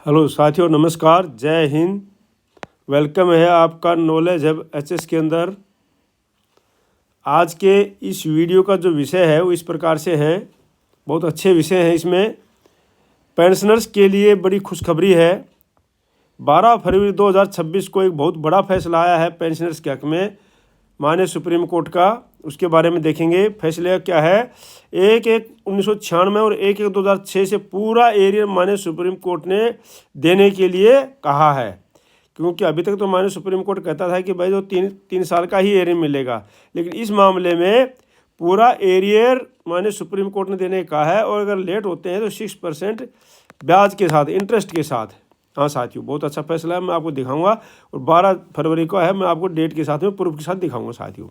Hello साथियों, नमस्कार, जय हिंद। वेलकम है आपका नॉलेज हब एचएस के अंदर। आज के इस वीडियो का जो विषय है वो इस प्रकार से है, बहुत अच्छे विषय हैं। इसमें पेंशनर्स के लिए बड़ी खुशखबरी है। 12 फरवरी 2026 को एक बहुत बड़ा फैसला आया है पेंशनर्स के हक में माननीय सुप्रीम कोर्ट का। उसके बारे में देखेंगे। फैसले क्या है, 1/1/1996 और 1/1/2006 से पूरा एरियर माननीय सुप्रीम कोर्ट ने देने के लिए कहा है। क्योंकि अभी तक तो माननीय सुप्रीम कोर्ट कहता था कि भाई जो तीन साल का ही एरियर मिलेगा, लेकिन इस मामले में पूरा एरियर माननीय सुप्रीम कोर्ट ने देने का है। और अगर लेट होते हैं तो 6% ब्याज के साथ, इंटरेस्ट के साथ। हाँ साथियों, बहुत अच्छा फैसला है, मैं आपको दिखाऊंगा। और 12 फरवरी को है, मैं आपको डेट के साथ में प्रूफ के साथ दिखाऊंगा साथियों।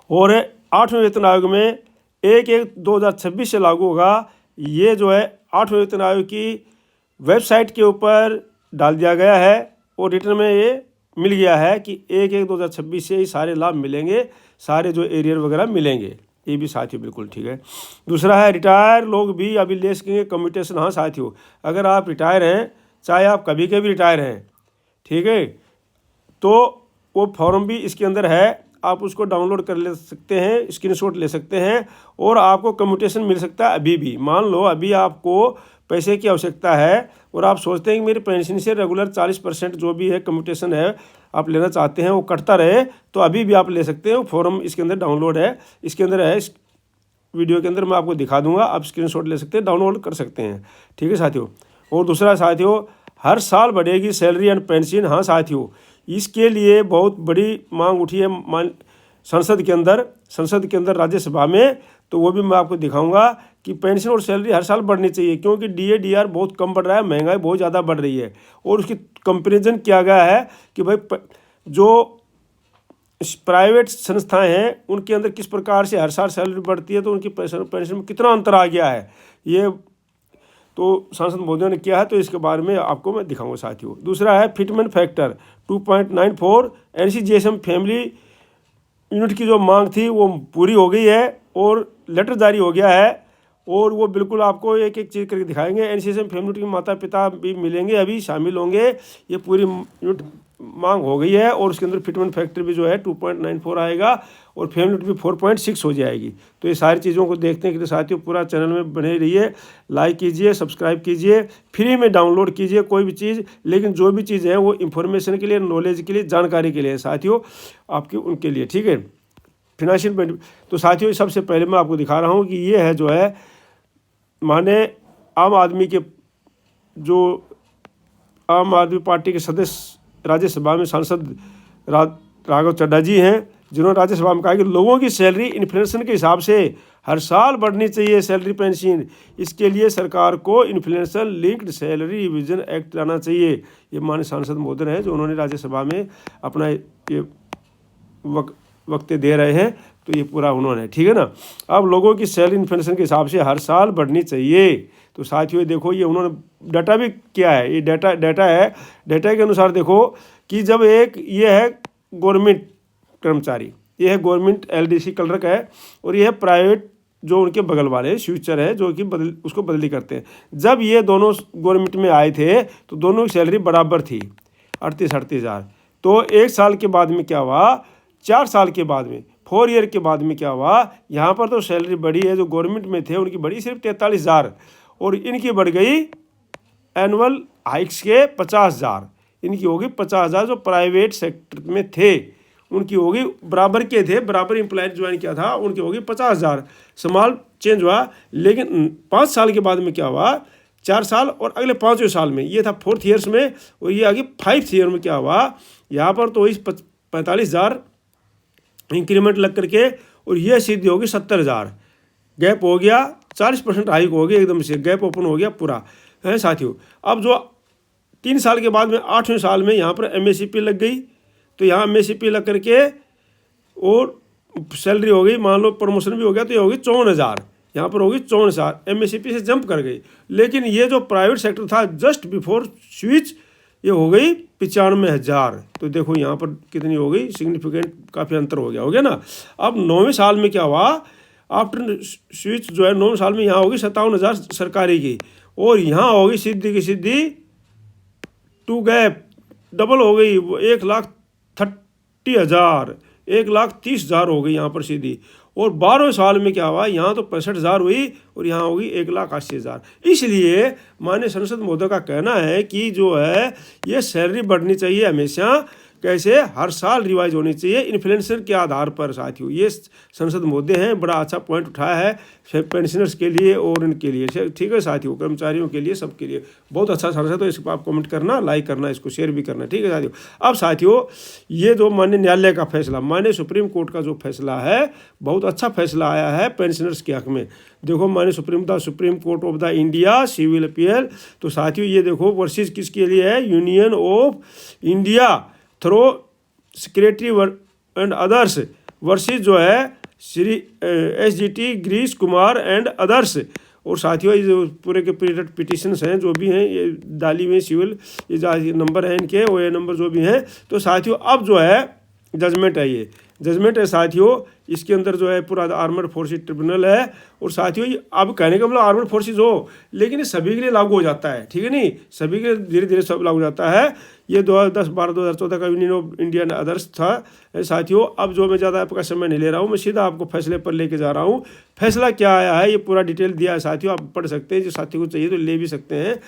और 8वें वेतन आयोग में 1/1/2026 से लागू होगा। ये जो है 8वें वेतन आयोग की वेबसाइट के ऊपर डाल दिया गया है और रिटर्न में ये मिल गया है कि 1/1/2026 से ही सारे लाभ मिलेंगे, सारे जो एरियर वगैरह मिलेंगे। ये भी साथियों बिल्कुल ठीक है। दूसरा है, रिटायर लोग भी अभी ले सकेंगे कम्यूटेशन। हाँ साथियों, अगर आप रिटायर हैं, चाहे आप कभी के भी रिटायर हैं, ठीक है, तो वो फॉर्म भी इसके अंदर है। आप उसको डाउनलोड कर ले सकते हैं, स्क्रीनशॉट ले सकते हैं और आपको कम्यूटेशन मिल सकता है अभी भी। मान लो अभी आपको पैसे की आवश्यकता है और आप सोचते हैं कि मेरी पेंशन से रेगुलर 40% जो भी है कम्यूटेशन है आप लेना चाहते हैं, वो कटता रहे, तो अभी भी आप ले सकते हैं। वो फॉर्म इसके अंदर डाउनलोड है, इसके अंदर है, इस वीडियो के अंदर मैं आपको दिखा दूंगा। आप स्क्रीनशॉट ले सकते हैं, डाउनलोड कर सकते हैं, ठीक है साथियों। और दूसरा साथियों, हर साल बढ़ेगी सैलरी एंड पेंशन। हाँ साथियों, इसके लिए बहुत बड़ी मांग उठी है संसद के अंदर राज्यसभा में। तो वो भी मैं आपको दिखाऊंगा कि पेंशन और सैलरी हर साल बढ़नी चाहिए, क्योंकि DA/DR बहुत कम बढ़ रहा है, महंगाई बहुत ज़्यादा बढ़ रही है। और उसकी कंपेरिजन किया गया है कि भाई जो प्राइवेट संस्थाएं हैं उनके अंदर किस प्रकार से हर साल सैलरी बढ़ती है, तो उनकी पेंशन में कितना अंतर आ गया है। ये तो सांसद मोदी ने किया है, तो इसके बारे में आपको मैं दिखाऊंगा साथियों। दूसरा है fitment factor 2.94। NCGSM family unit की जो मांग थी वो पूरी हो गई है और लेटर जारी हो गया है। और वो बिल्कुल आपको एक एक चीज़ करके दिखाएंगे। NCGSM फैमिली यूनिट के माता पिता भी मिलेंगे, अभी शामिल होंगे। ये पूरी यूनिट मांग हो गई है और उसके अंदर फिटमेंट फैक्टर भी जो है 2.94 आएगा और फैमिली यूनिट भी 4.6 हो जाएगी। तो ये सारी चीज़ों को देखने के लिए साथियों पूरा चैनल में बने रहिए, लाइक कीजिए, सब्सक्राइब कीजिए, फ्री में डाउनलोड कीजिए कोई भी चीज़। लेकिन जो भी चीज़ है वो इन्फॉर्मेशन के लिए, नॉलेज के लिए, जानकारी के लिए साथियों, आपके उनके लिए, ठीक है। फिनेंशियल बेनिफिट तो साथियों सबसे पहले मैं आपको दिखा रहा हूँ कि ये है जो है माने आम आदमी के जो आम आदमी पार्टी के सदस्य राज्यसभा में सांसद राघव चड्ढा जी हैं, जिन्होंने राज्यसभा में कहा कि लोगों की सैलरी इन्फ्लेशन के हिसाब से हर साल बढ़नी चाहिए सैलरी पेंशन। इसके लिए सरकार को inflation linked salary revision act लाना चाहिए। ये माननीय सांसद महोदय हैं जो उन्होंने राज्यसभा में अपना ये वक्तव्य दे रहे हैं, तो ये पूरा उन्होंने, ठीक है ना। अब लोगों की सैलरी इन्फ्लेशन के हिसाब से हर साल बढ़नी चाहिए। तो साथियों देखो, ये उन्होंने डाटा भी किया है, ये डाटा है। डाटा के अनुसार देखो कि जब ये है गवर्नमेंट कर्मचारी, ये है गवर्नमेंट LDC क्लर्क है, और ये है प्राइवेट जो उनके बगल वाले स्विचर है जो कि उसको बदली करते हैं। जब ये दोनों गवर्नमेंट में आए थे तो दोनों की सैलरी बराबर थी, 38 हज़ार। तो 1 साल के बाद में क्या हुआ, 4 साल के बाद में, 4 ईयर के बाद में क्या हुआ, यहाँ पर तो सैलरी बढ़ी है। जो गवर्नमेंट में थे उनकी बढ़ी सिर्फ 43 हज़ार और इनकी बढ़ गई एनुअल हाइक्स के 50 हज़ार। इनकी होगी 50 हज़ार। जो प्राइवेट सेक्टर में थे उनकी होगी, बराबर के थे, बराबर एम्प्लॉय ज्वाइन किया था, उनकी होगी 50 हज़ार। स्मॉल चेंज हुआ। लेकिन 5 साल के बाद में क्या हुआ, 4 साल और अगले 5वें साल में, ये था 4th ईयर्स में, और ये आगे 5th ईयर में क्या हुआ, यहाँ पर तो इस 45 हज़ार इंक्रीमेंट लग करके और ये सीधी होगी 70 हज़ार। गैप हो गया, 40% हाइक हो गया, एकदम से गैप ओपन हो गया पूरा है साथियों। अब जो 3 साल के बाद में 8वें साल में यहाँ पर MACP लग गई, तो यहाँ MACP लग करके और सैलरी हो गई, मान लो प्रमोशन भी हो गया, तो ये होगी 54 हज़ार। यहाँ पर होगी 54 हज़ार, MACP से जंप कर गई। लेकिन ये जो प्राइवेट सेक्टर था जस्ट बिफोर स्विच, ये हो गई 95 हज़ार। तो देखो यहाँ पर कितनी हो गई, सिग्निफिकेंट काफ़ी अंतर हो गया ना। अब 9वें साल में क्या हुआ, आफ्टर स्विच जो है 9वें साल में यहाँ होगी 57 हज़ार सरकारी की, और यहाँ होगी सीधी की सीधी 2 गैप डबल हो गई, 1,30,000 1,30,000 हो गई यहाँ पर सीधी। और 12वें साल में क्या हुआ, यहाँ तो 65,000 हुई और यहाँ होगी 1,80,000। इसलिए माननीय संसद महोदय का कहना है कि जो है ये सैलरी बढ़नी चाहिए हमेशा, कैसे, हर साल रिवाइज होनी चाहिए इन्फ्लेशन के आधार पर। साथियों ये संसद महोदय हैं, बड़ा अच्छा पॉइंट उठाया है पेंशनर्स के लिए और इनके लिए, ठीक है साथियों, कर्मचारियों के लिए, सबके लिए बहुत अच्छा संसद। तो इसको आप कमेंट करना, लाइक करना, इसको शेयर भी करना, ठीक है साथियों। अब साथियों ये जो माननीय न्यायालय का फैसला, माननीय सुप्रीम कोर्ट का जो फैसला है, बहुत अच्छा फैसला आया है पेंशनर्स के हक में। देखो माननीय supreme court of the India civil appeal, तो साथियों ये देखो वर्सेस किसके लिए है, union of India through secretary and others versus जो है Shri SGT Girish Kumar and others. और साथियों ये जो पूरे के पूरे पिटिशन्स हैं जो भी हैं, ये डाली हुई सिविल, ये जो नंबर है इनके, वो ये नंबर जो भी हैं। तो साथियों अब जो है जजमेंट है, ये जजमेंट है साथियों, इसके अंदर जो है पूरा आर्मर्ड फोर्सेज ट्रिब्यूनल है। और साथियों अब कहने का मतलब आर्मर्ड फोर्सेज हो, लेकिन ये सभी के लिए लागू हो जाता है, ठीक है नहीं, सभी के लिए धीरे धीरे सब लागू हो जाता है। ये 2010-12-2014 का यूनियन ऑफ इंडिया अदर्स था साथियों। अब जो मैं ज़्यादा आपका समय नहीं ले रहा हूँ, मैं सीधा आपको फैसले पर लेके जा रहा हूँ। फैसला क्या आया है ये पूरा डिटेल दिया है साथियों, आप पढ़ सकते हैं, जो साथियों को चाहिए तो ले भी सकते हैं।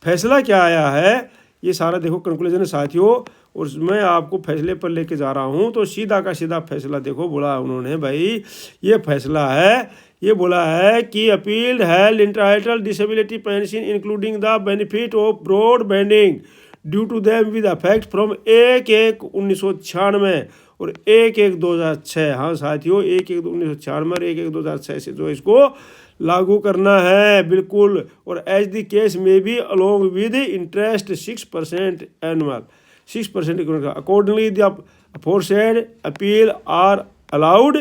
फैसला क्या आया है ये सारा देखो कंक्लूजन है साथियों, और मैं आपको फैसले पर लेके जा रहा हूँ। तो सीधा का सीधा फैसला देखो बोला उन्होंने, भाई ये फैसला है, ये बोला है कि appealed held entitled disability pension including the benefit of broad banding due to them with effect from 1/1/1996 और 1/1/2006। हाँ साथियों 1/1/1996 और 1/1/2006 से जो इसको लागू करना है बिल्कुल। और एज द केस में भी along with interest 6% annual, 6% accordingly the aforesaid appeal are allowed.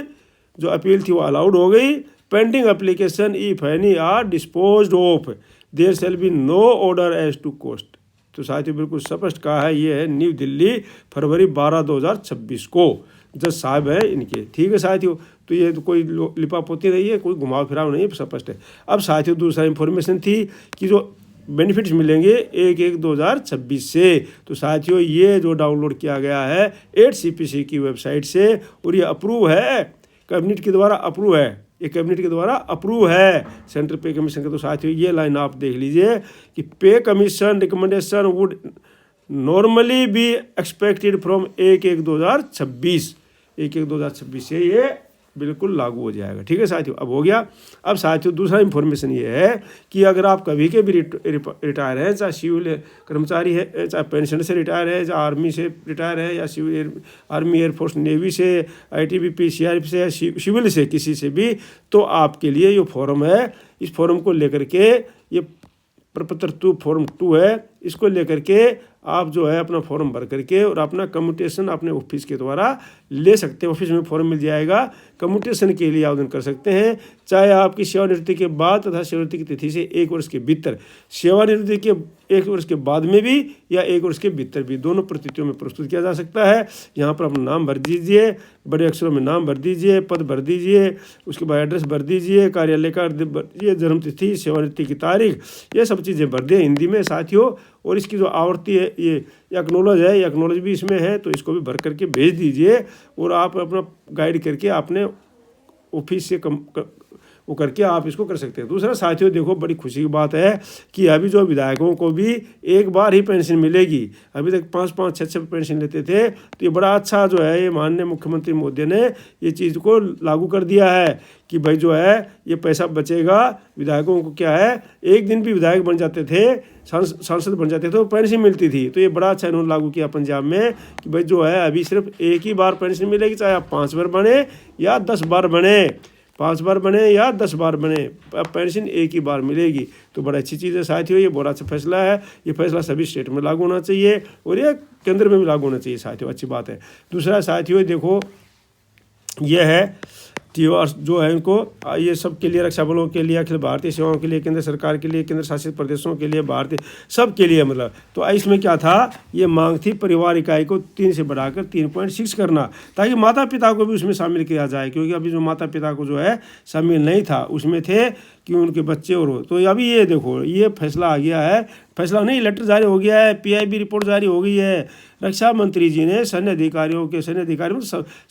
जो अपील थी वो अलाउड हो गई। Pending application if any are disposed of there shall be no order as to cost. तो साथियों बिल्कुल स्पष्ट कहा है, ये है न्यू दिल्ली फरवरी 12, 2026 को जज साहब है इनके, ठीक है साथियों। तो ये तो कोई लिपापोती नहीं है, कोई घुमाव फिराव नहीं है, स्पष्ट है। अब साथियों दूसरा इंफॉर्मेशन थी कि जो बेनिफिट्स मिलेंगे 1/1/2026 से। तो साथियों ये जो डाउनलोड किया गया है 8CPC की वेबसाइट से, और ये अप्रूव है, कैबिनेट के द्वारा अप्रूव है, ये कैबिनेट के द्वारा अप्रूव है सेंट्रल पे कमीशन का। तो साथियों ये लाइन आप देख लीजिए कि पे commission recommendation would normally be expected from 1/1/2026, 1/1/2026 से ये बिल्कुल लागू हो जाएगा, ठीक है साथियों। अब हो गया। अब साथियों दूसरा इंफॉर्मेशन ये है कि अगर आप कभी के भी रिटायर हैं, चाहे सिविल कर्मचारी है, चाहे पेंशन से रिटायर है, चाहे आर्मी से रिटायर है, या सिविल आर्मी, एयरफोर्स, नेवी से, ITBP, CRP से, सिविल से, किसी से भी, तो आपके लिए ये फॉर्म है। इस फॉर्म को लेकर के, ये प्रपत्र 2 फॉर्म 2 है, इसको लेकर के आप जो है अपना फॉर्म भर करके और अपना कम्यूटेशन अपने ऑफिस के द्वारा ले सकते हैं। ऑफिस में फॉर्म मिल जाएगा, कम्यूटेशन के लिए आवेदन कर सकते हैं। चाहे आपकी सेवानिवृत्ति के बाद तथा सेवानिवृत्ति की तिथि से 1 वर्ष के भीतर, सेवानिवृत्ति के 1 वर्ष के बाद में भी या 1 वर्ष के भीतर भी, दोनों परिस्थितियों में प्रस्तुत किया जा सकता है। यहाँ पर अपना नाम भर दीजिए, बड़े अक्षरों में नाम भर दीजिए, पद भर दीजिए, उसके बाद एड्रेस भर दीजिए, कार्यालय का ये जन्म तिथि, सेवानिवृत्ति की तारीख, ये सब चीज़ें भर दें हिंदी में साथियों। और इसकी जो आवृत्ति है ये एक्नॉलेज है, एक्नॉलेज भी इसमें है, तो इसको भी भर करके भेज दीजिए। और आप अपना गाइड करके अपने ऑफिस से वो करके आप इसको कर सकते हैं। दूसरा साथियों देखो बड़ी खुशी की बात है कि अभी जो विधायकों को भी एक बार ही पेंशन मिलेगी। अभी तक 5-5, 6-6 पेंशन लेते थे, तो ये बड़ा अच्छा जो है ये माननीय मुख्यमंत्री मोदी ने ये चीज़ को लागू कर दिया है कि भाई जो है ये पैसा बचेगा विधायकों को। क्या है, एक दिन भी विधायक बन जाते थे, सांसद बन जाते थे, तो पेंशन मिलती थी। तो ये बड़ा अच्छा इन्होंने लागू किया पंजाब में कि भाई जो है अभी सिर्फ एक ही बार पेंशन मिलेगी, चाहे आप 5 बार बने या 10 बार बने, 5 बार बने या 10 बार बने, पेंशन एक ही बार मिलेगी। तो बड़ा अच्छी चीज़ है साथियों, ये बड़ा अच्छा फैसला है। ये फैसला सभी स्टेट में लागू होना चाहिए और ये केंद्र में भी लागू होना चाहिए साथियों, अच्छी बात है। दूसरा साथियों देखो ये है TOR जो है इनको ये सब के लिए, रक्षा बलों के लिए, अखिल भारतीय सेवाओं के लिए, केंद्र सरकार के लिए, केंद्र शासित प्रदेशों के लिए, भारतीय सब के लिए मतलब। तो इसमें क्या था, ये मांग थी परिवार इकाई को 3 से बढ़ाकर 3.6 करना, ताकि माता पिता को भी उसमें शामिल किया जाए, क्योंकि अभी जो माता पिता को जो है शामिल नहीं था, उसमें थे कि उनके बच्चे और हो। तो अभी ये देखो, ये फैसला आ गया है, फैसला नहीं, लेटर जारी हो गया है, PIB रिपोर्ट जारी हो गई है। रक्षा मंत्री जी ने सैन्य अधिकारी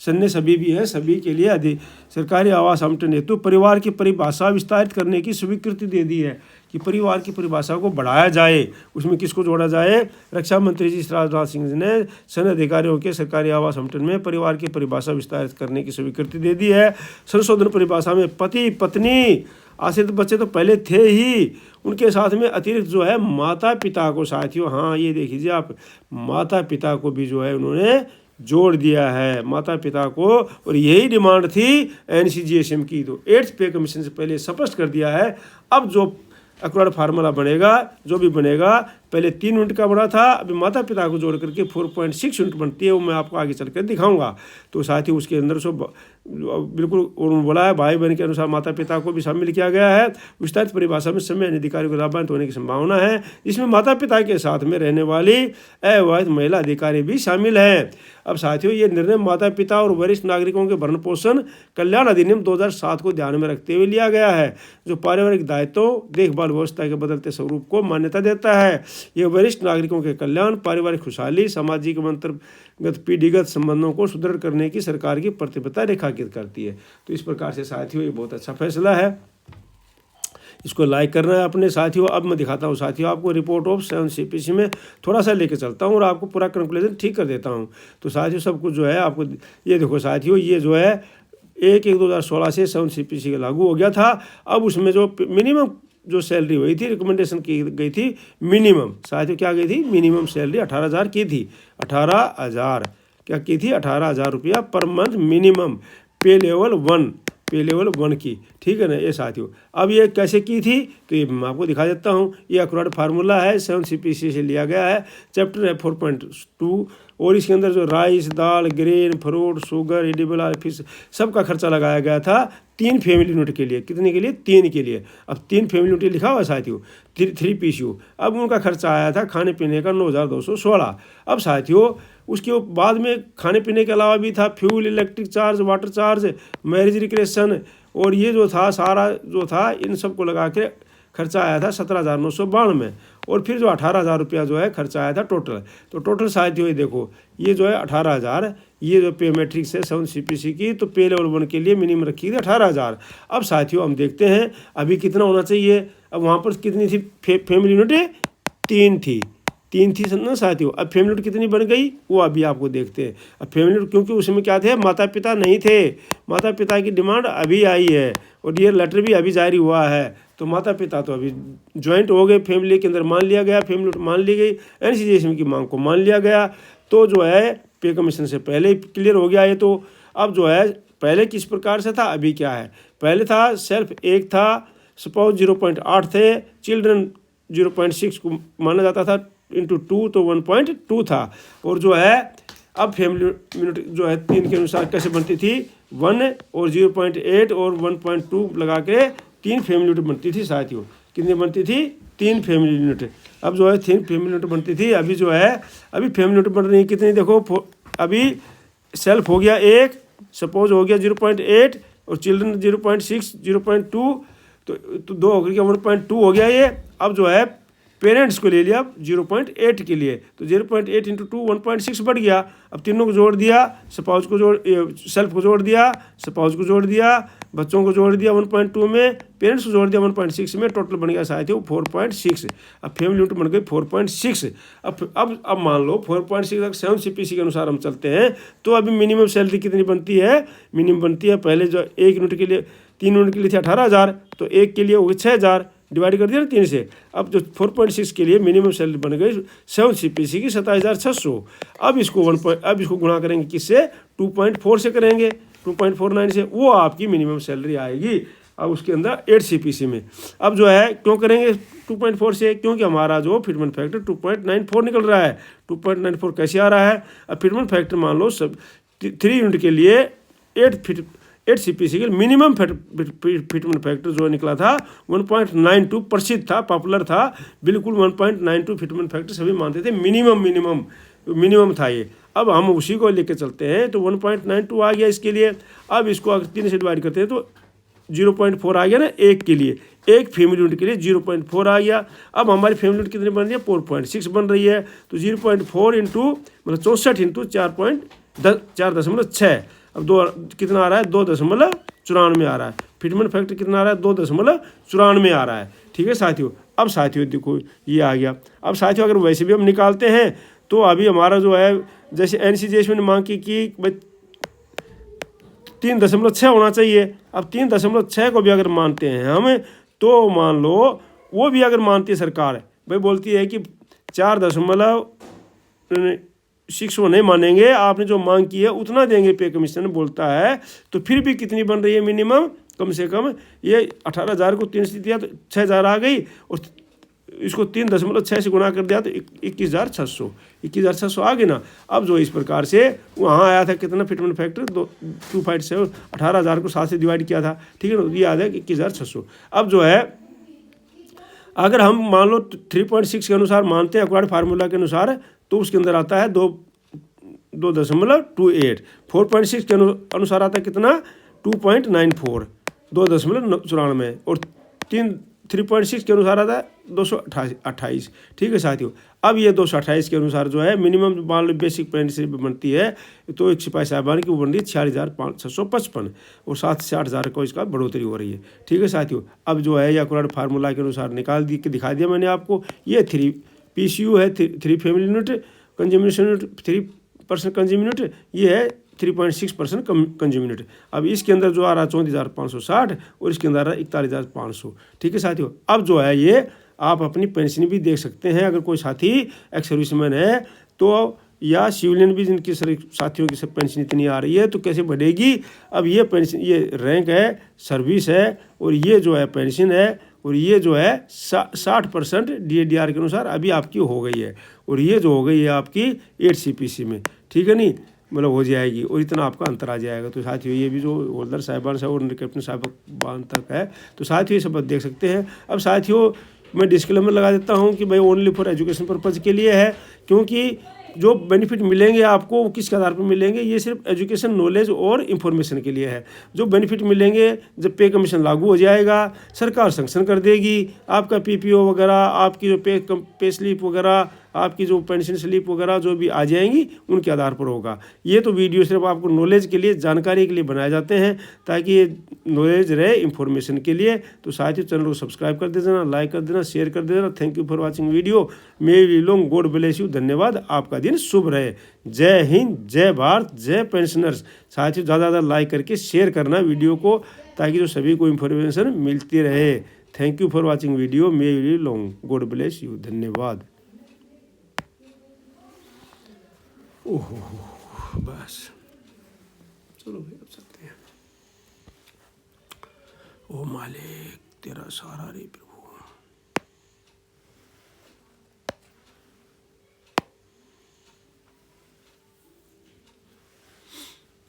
सैन्य सभी भी है, सभी के लिए सरकारी आवास आवंटन हेतु परिवार की परिभाषा विस्तारित करने की स्वीकृति दे दी है, कि परिवार की परिभाषा को बढ़ाया जाए। उसमें किसको जोड़ा जाए, रक्षा मंत्री जी राजनाथ सिंह जी ने सैन्य अधिकारियों के सरकारी आवास आवंटन में परिवार की परिभाषा विस्तारित करने की स्वीकृति दे दी है। संशोधन परिभाषा में पति पत्नी आश्रित बच्चे तो पहले थे ही, उनके साथ में अतिरिक्त जो है माता पिता को, साथियों हाँ ये देख लीजिए आप, माता पिता को भी जो है उन्होंने जोड़ दिया है, माता पिता को। और यही डिमांड थी NCGSM की, तो 8th पे कमीशन से पहले स्पष्ट कर दिया है। अब जो अक्वायर्ड फार्मूला बनेगा, जो भी बनेगा, पहले 3 यूनिट का बना था, अभी माता पिता को जोड़ करके 4.6 यूनिट बनती है, वो मैं आपको आगे चल कर दिखाऊंगा। तो साथ ही उसके अंदर सो बिल्कुल उन्होंने बोला है भाई बहन के अनुसार माता पिता को भी शामिल किया गया है। विस्तारित परिभाषा में समय अधिकारी को लाभान्वित होने की संभावना है, जिसमें माता पिता के साथ में रहने वाली अवैध महिला अधिकारी भी शामिल हैं। अब साथियों ये निर्णय माता पिता और वरिष्ठ नागरिकों के भरण पोषण कल्याण अधिनियम 2007 को ध्यान में रखते हुए लिया गया है, जो पारिवारिक दायित्व देखभाल व्यवस्था के बदलते स्वरूप को मान्यता देता है। यह वरिष्ठ नागरिकों के कल्याण, पारिवारिक खुशहाली, सामाजिक अंतर्गत पीढ़ीगत संबंधों को सुदृढ़ करने की सरकार की प्रतिबद्धता रेखांकित करती है। तो इस प्रकार से साथियों ये बहुत अच्छा फैसला है, इसको लाइक करना है अपने साथियों। अब मैं दिखाता हूँ साथियों आपको रिपोर्ट ऑफ 7 CPC में थोड़ा सा लेके चलता हूँ और आपको पूरा कंक्लूजन ठीक कर देता हूँ। तो साथियों सब कुछ जो है आपको ये देखो साथियों, ये जो है 1/1/2016 से 7 CPC का लागू हो गया था। अब उसमें जो मिनिमम जो सैलरी हुई थी, रिकमेंडेशन की गई थी मिनिमम, साथियों क्या गई थी, मिनिमम सैलरी 18,000 की थी, 18,000 क्या की थी, 18,000 रुपया पर मंथ मिनिमम, पे लेवल 1 की, ठीक है ना ये साथियों। अब ये कैसे की थी, तो ये मैं आपको दिखा देता हूँ। ये अक्वायर्ड फार्मूला है, 7 CPC से लिया गया है, चैप्टर है 4.2, और इसके अंदर जो rice, dal, grain, fruit, sugar, edible oil, fish सबका खर्चा लगाया गया था 3 फैमिली यूनिट के लिए। कितने के लिए, 3 के लिए। अब 3 फैमिली यूनिट लिखा हुआ साथियों, 3 PCU। अब उनका खर्चा आया था खाने पीने का 9,216। अब साथियों उसके बाद में खाने पीने के अलावा भी था fuel, electric charge, water charge, marriage recreation, और ये जो था सारा जो था इन सबको लगा के खर्चा आया था 17,992। और फिर जो 18,000 रुपया जो है खर्चा आया था टोटल। तो टोटल साथियों ये देखो, ये जो है 18,000, ये जो पे मैट्रिक्स है 7 CPC की, तो पे लेवल 1 के लिए मिनिमम रखी थी 18,000। अब साथियों हम देखते हैं अभी कितना होना चाहिए। अब वहाँ पर कितनी थी फैमिली यूनिट, 3 थी ना साथियों। अब फैमिली यूनिट कितनी बन गई वो अभी आपको देखते हैं। अब फैमिली यूनिट क्योंकि उसमें क्या थे, माता पिता नहीं थे, माता पिता की डिमांड अभी आई है और ये लेटर भी अभी जारी हुआ है। तो माता पिता तो अभी ज्वाइंट हो गए, फैमिली के अंदर मान लिया गया, फैमिली यूनिट मान ली गई, NCGSM की मांग को मान लिया गया। तो जो है पे कमीशन से पहले क्लियर हो गया ये। तो अब जो है पहले किस प्रकार से था, अभी क्या है, पहले था सेल्फ 1 था, स्पाउस 0.8 थे, चिल्ड्रन 0.6 को माना जाता था, इंटू 2 तो 1.2 था। और जो है अब फैमिली यूनिट जो है 3 के अनुसार कैसे बनती थी, 1 और 0.8 और 1.2 लगा के 3 फैमिली यूनिट बनती थी साथियों। कितनी बनती थी, 3 फैमिली यूनिट। अब जो है 3 फैमिली यूनिट बनती थी। अभी जो है अभी फैमिली यूनिट बन रही है कितनी, देखो अभी सेल्फ हो गया 1, सपोज हो गया 0.8 और चिल्ड्रन 0.6, 0.2 तो 2 हो गया, 1.2 हो गया ये। अब जो है पेरेंट्स को ले लिया 0.8 के लिए, तो 0.8 इंटू 2 1.6 बढ़ गया। अब तीनों को जोड़ दिया, स्पाउस को सेल्फ को जोड़ दिया, स्पाउस को जोड़ दिया, बच्चों को जोड़ दिया 1.2 में, पेरेंट्स को जोड़ दिया 1.6 में, टोटल बन गया साथियों 4.6। अब फैमिली यूनिट बन गई 4.6। अब मान लो 4.6 तक 7 CPC के अनुसार हम चलते हैं, तो अभी मिनिमम सैलरी कितनी बनती है, मिनिमम बनती है पहले जो 1 यूनिट के लिए 3 यूनिट के लिए थे 18,000, तो 1 के लिए हो गए 6,000, डिवाइड कर दिया ना 3 से। अब जो 4.6 के लिए मिनिमम सैलरी बन गई 7 CPC की 27,600। अब इसको गुणा करेंगे किससे, 2.4 से करेंगे, 2.49 से, वो आपकी मिनिमम सैलरी आएगी। अब उसके अंदर 8 CPC में अब जो है क्यों करेंगे 2.4 से, क्योंकि हमारा जो फिटमेंट फैक्टर 2.94 निकल रहा है। 2.94 कैसे आ रहा है, अब फिटमेंट फैक्टर मान लो सब 3 यूनिट के लिए 8 CPC के मिनिमम फिटमेंट फैक्टर जो निकला था 1.92 प्रसिद्ध था, पॉपुलर था, बिल्कुल 1.92 फिटमेंट फैक्टर सभी मानते थे, मिनिमम था ये। अब हम उसी को लेकर चलते हैं तो 1.92 आ गया इसके लिए। अब इसको अगर 3 से डिवाइड करते हैं तो 0.4 आ गया ना एक के लिए, एक फैमिली यूनिट के लिए 0.4 आ गया। अब हमारी फैमिली यूनिट कितनी बन रही है, 4.6 बन रही है। तो 0.4 इंटू मतलब 64 इंटू 4.6, अब 2 कितना आ रहा है, 2.94 आ रहा है। फिटमेंट फैक्टर कितना आ रहा है, 2.94 आ रहा है। ठीक है साथियों। अब साथियों देखो ये आ गया। अब साथियों अगर वैसे भी हम निकालते हैं तो अभी हमारा जो है जैसे NCJS ने मांग की 3.6 होना चाहिए। अब 3.6 को भी अगर मानते हैं हम तो मान लो वो भी अगर मानती है सरकार, भाई बोलती है कि 4.6 वो नहीं मानेंगे, आपने जो मांग की है उतना देंगे पे कमीशन बोलता है, तो फिर भी कितनी बन रही है मिनिमम, कम से कम ये 18,000 को 3 से दिया तो 6,000 आ गई, और इसको 3.6 से गुणा कर दिया तो 21,600 आ गई ना। अब जो इस प्रकार से वहाँ आया था कितना फिटमेंट फैक्टर 2.7, 18,000 को 7 से डिवाइड किया था, ठीक है ना, ये याद है 21,600। अब जो है अगर हम मान लो 3.6 के अनुसार मानते हैं एक्वायर्ड फार्मूला के अनुसार, तो उसके अंदर आता है 2.28। 4.6 के अनुसार आता है कितना, 2.94, 2.94, और 3.6 के अनुसार आता है 228। ठीक है साथियों। अब ये 228 के अनुसार जो है मिनिमम मान लो बेसिक पेंशन बनती है तो एक सिपाही साहबान की वो बन रही है 46,655, और 7 से 8,000 को इसका बढ़ोतरी हो रही है। ठीक है साथियों। अब जो है एक्वायर्ड फार्मूला के अनुसार दिखा दिया मैंने आपको। ये 3 PCU है, 3 family unit, consummation unit 3% consume unit, ये है 3.6% कंज्यूम यूनिट। अब इसके अंदर जो आ रहा है 34,560 और इसके अंदर आ रहा है 41,500। ठीक है साथियों। अब जो है ये आप अपनी पेंशन भी देख सकते हैं, अगर कोई साथी एक्स सर्विसमैन है तो, या सिविलियन भी जिनकी साथियों की सब पेंशन इतनी आ रही है तो कैसे बढ़ेगी। अब ये पेंशन, ये रैंक है, सर्विस है, और ये जो है पेंशन है, और ये जो है 60% DADR के अनुसार अभी आपकी हो गई है, और ये जो हो गई है आपकी 8 CPC में। ठीक है नहीं, मतलब हो जाएगी, और इतना आपका अंतर आ जाएगा। तो साथियों ये भी जो होल्डर साहिबान से और कैप्टन साहिबान तक है, तो साथियों ये सब देख सकते हैं। अब साथियों मैं डिस्क्लेमर लगा देता हूँ कि भाई ओनली फॉर एजुकेशन पर्पज़ के लिए है, क्योंकि जो बेनिफिट मिलेंगे आपको वो किसके आधार पर मिलेंगे, ये सिर्फ एजुकेशन नॉलेज और इन्फॉर्मेशन के लिए है। जो बेनिफिट मिलेंगे जब पे कमीशन लागू हो जाएगा, सरकार सैंक्शन कर देगी, आपका PPO वगैरह, आपकी जो पे स्लिप वगैरह, आपकी जो पेंशन स्लिप वगैरह जो भी आ जाएंगी उनके आधार पर होगा। ये तो वीडियो सिर्फ आपको नॉलेज के लिए, जानकारी के लिए बनाए जाते हैं, ताकि ये नॉलेज रहे इन्फॉर्मेशन के लिए। तो साथियों चैनल को सब्सक्राइब कर देना, लाइक कर देना, शेयर कर देना। Thank you for watching video. May we long, God bless you. धन्यवाद। आपका दिन शुभ रहे। जय हिंद, जय भारत, जय पेंशनर्स। साथियों ज़्यादा ज़्यादा लाइक करके शेयर करना वीडियो को, ताकि जो सभी को इन्फॉर्मेशन मिलती रहे। Thank you for watching video. May we long, God bless you. धन्यवाद। ओहो बस चलो भाई अब चलते हैं। ओ मालिक तेरा सहारा रे प्रभु,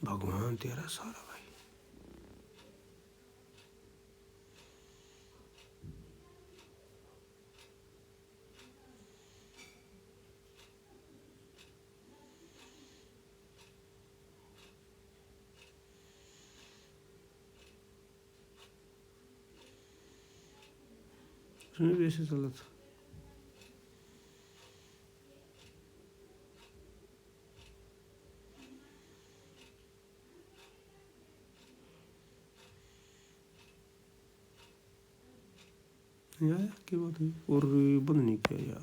भगवान तेरा सहारा भाई। वैसे चला था। यार क्या बात हुई, और बंद नहीं किया यार।